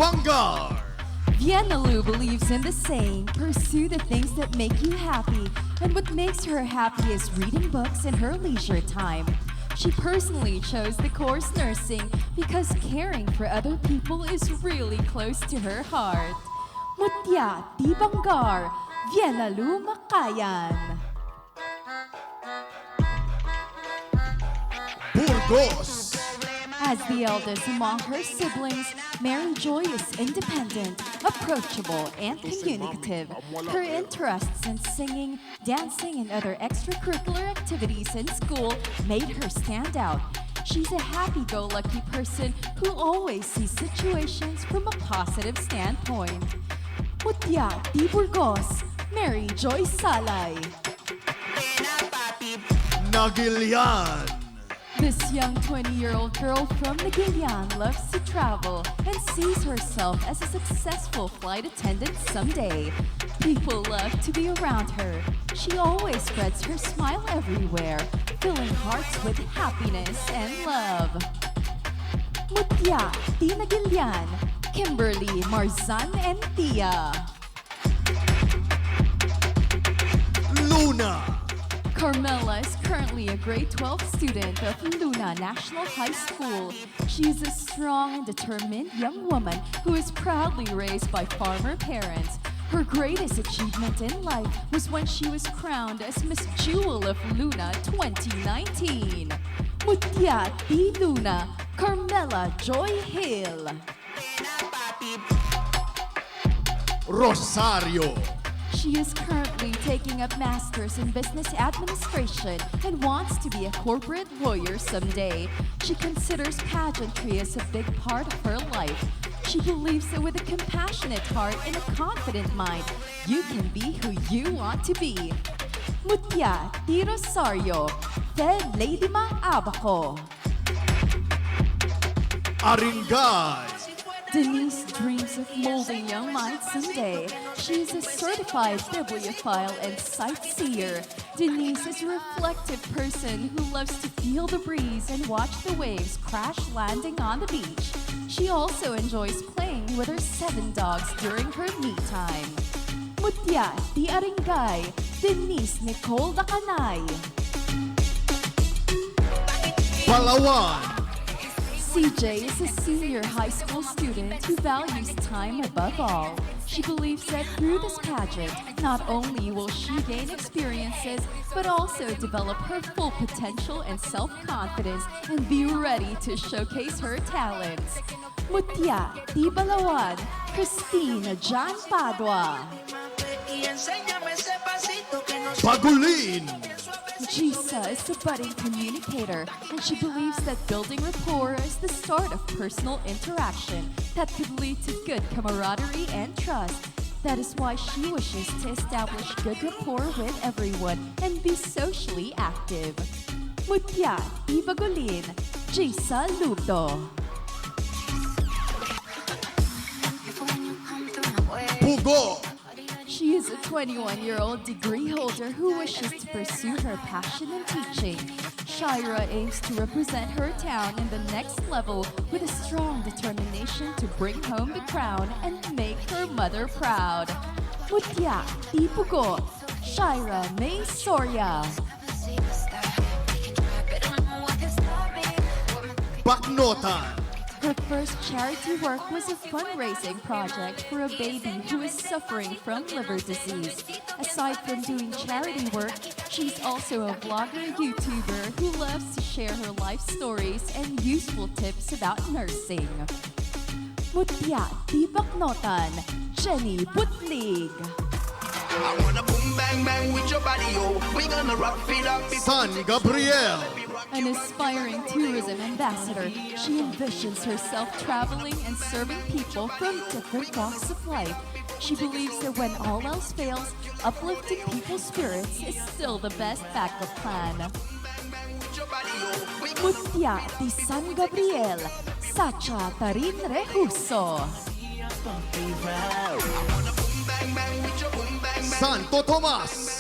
Bangar. Vienna Lu believes in the saying, pursue the things that make you happy. And what makes her happy is reading books in her leisure time. She personally chose the course nursing because caring for other people is really close to her heart. Mutya Di Bangar, Vienna Lu Makayan. Burgos. As the eldest among her siblings, Mary Joy is independent, approachable, and communicative. Her interests in singing, dancing, and other extracurricular activities in school made her stand out. She's a happy-go-lucky person who always sees situations from a positive standpoint. Mutya Di Burgos, Mary Joy Salay. Nagilian. This young 20-year-old girl from Nagilian loves to travel and sees herself as a successful flight attendant someday. People love to be around her. She always spreads her smile everywhere, filling hearts with happiness and love. Mutya Di Nagilian, Kimberly Marzan and Tia. Luna. Carmela is currently a grade 12 student of Luna National High School. She is a strong and determined young woman who is proudly raised by farmer parents. Her greatest achievement in life was when she was crowned as Miss Jewel of Luna 2019. Mutya Di Luna, Carmela Joy Hill. Rosario. She is currently taking up masters in business administration and wants to be a corporate lawyer someday. She considers pageantry as a big part of her life. She believes that with a compassionate heart and a confident mind, you can be who you want to be. Mutya Di Rosario, Fe Lady Ma Abaco. Aringay. Denise dreams of molding young minds someday. She is a certified bibliophile and sightseer. Denise is a reflective person who loves to feel the breeze and watch the waves crash landing on the beach. She also enjoys playing with her 7 dogs during her me time. Mutya Di Aringay, Denise Nicole Dacanay. Palawan. CJ is a senior high school student who values time above all. She believes that through this pageant, not only will she gain experiences, but also develop her full potential and self-confidence and be ready to showcase her talents. Mutya Di Balawan, Christine Jan Padua. Bagulin. Gisa is a budding communicator, and she believes that building rapport is the start of personal interaction that could lead to good camaraderie and trust. That is why she wishes to establish good rapport with everyone and be socially active. Mutya Di Bagulin, Gisa Luto. Pugo. She is a 21-year-old degree holder who wishes to pursue her passion in teaching. Shira aims to represent her town in the next level with a strong determination to bring home the crown and make her mother proud. Mutya Di Pugo, Shira May Soria. Baknotan. Her first charity work was a fundraising project for a baby who is suffering from liver disease. Aside from doing charity work, she's also a blogger YouTuber who loves to share her life stories and useful tips about nursing. Mutya Di Baknotan, Jenny Butlig. I wanna boom bang bang with your body, oh. We gonna rock it up. San Gabriel. An aspiring tourism ambassador, she envisions herself traveling and serving people from different walks of life. She believes that when all else fails, uplifting people's spirits is still the best backup plan. Mutya Di San Gabriel, Sacha Tarin Rehuso. Santo Tomas.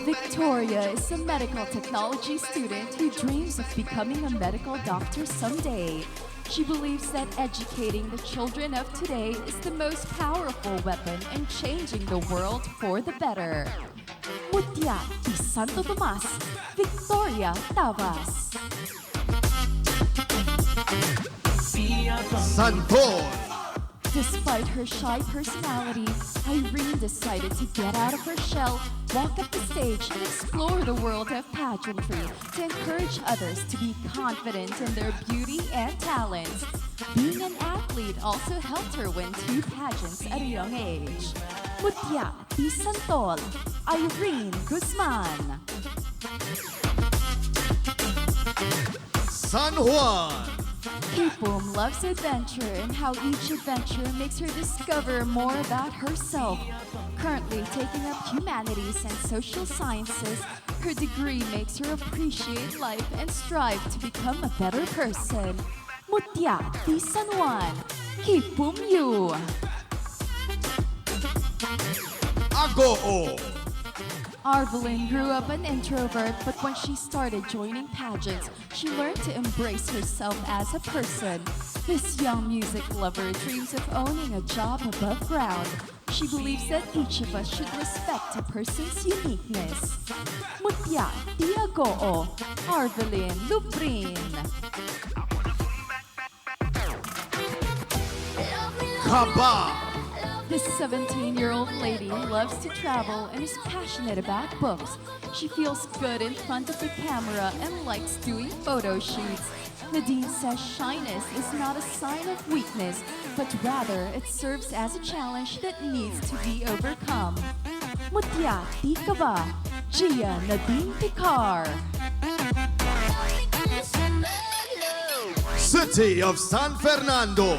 Victoria is a medical technology student who dreams of becoming a medical doctor someday. She believes that educating the children of today is the most powerful weapon in changing the world for the better. Mutya di Santo Tomas, Victoria Tavas. Santol. Despite her shy personality, Irene decided to get out of her shell, walk up the stage, and explore the world of pageantry to encourage others to be confident in their beauty and talents. Being an athlete also helped her win 2 pageants at a young age. Mutya di Santol, Irene Guzman. San Juan. Kipum loves adventure and how each adventure makes her discover more about herself. Currently taking up humanities and social sciences, her degree makes her appreciate life and strive to become a better person. Mutya di San Juan, Kipum Yu. Agoo. Arvelin grew up an introvert, but when she started joining pageants, she learned to embrace herself as a person. This young music lover dreams of owning a job above ground. She believes that each of us should respect a person's uniqueness. Mutya di Agoo, Arvelin Lubrin. Kaba. This 17-year-old lady loves to travel and is passionate about books. She feels good in front of the camera and likes doing photo shoots. Nadine says shyness is not a sign of weakness, but rather it serves as a challenge that needs to be overcome. Mutya di Kaba, Gia Nadine Picar. City of San Fernando.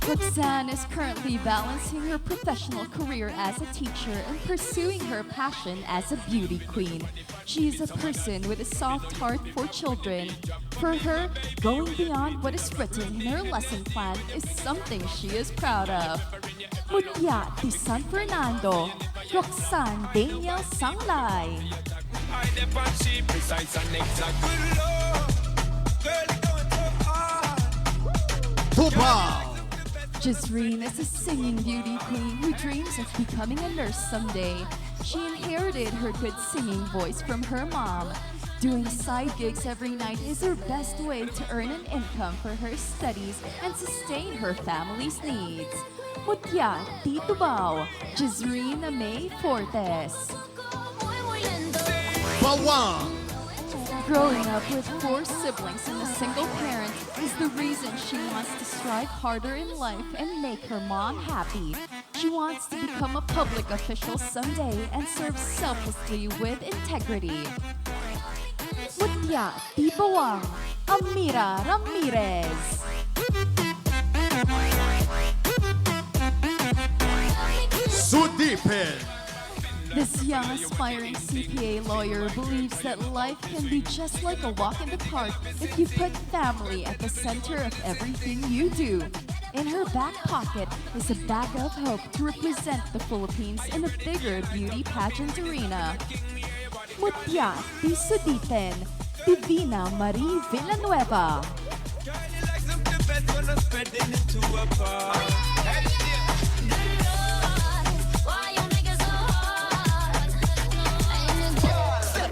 Roxanne is currently balancing her professional career as a teacher and pursuing her passion as a beauty queen. She is a person with a soft heart for children. For her, going beyond what is written in her lesson plan is something she is proud of. Mutya di San Fernando, Roxanne Daniel Sanglay. Tubao. Jazreen is a singing beauty queen who dreams of becoming a nurse someday. She inherited her good singing voice from her mom. Doing side gigs every night is her best way to earn an income for her studies and sustain her family's needs. Mutya di Tubao, Jazreen May Fortes. Bawang. Growing up with 4 siblings and a single parent is the reason she wants to strive harder in life and make her mom happy. She wants to become a public official someday and serve selflessly with integrity. Mutya di Bawang, Amira Ramirez. Sudipen. This young aspiring CPA lawyer believes that life can be just like a walk in the park if you put family at the center of everything you do. In her back pocket is a bag of hope to represent the Philippines in a bigger beauty pageant arena. Mutya di Sudipen, Divina Marie Villanueva.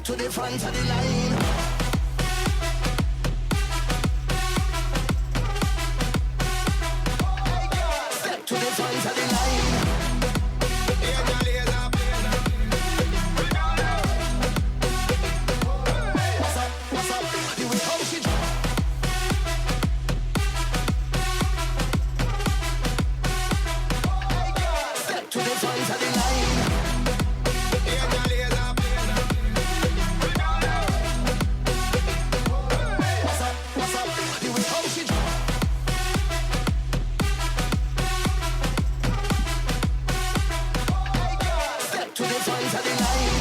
To the front of the line. Step to the front of the line. What's up? The way how she step to the front of the line. To the front of the line.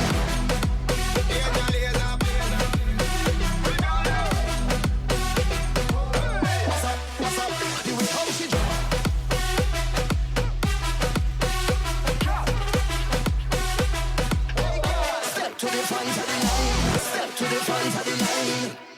What's up? The way how she step to the front of the line. Step to the front of the line.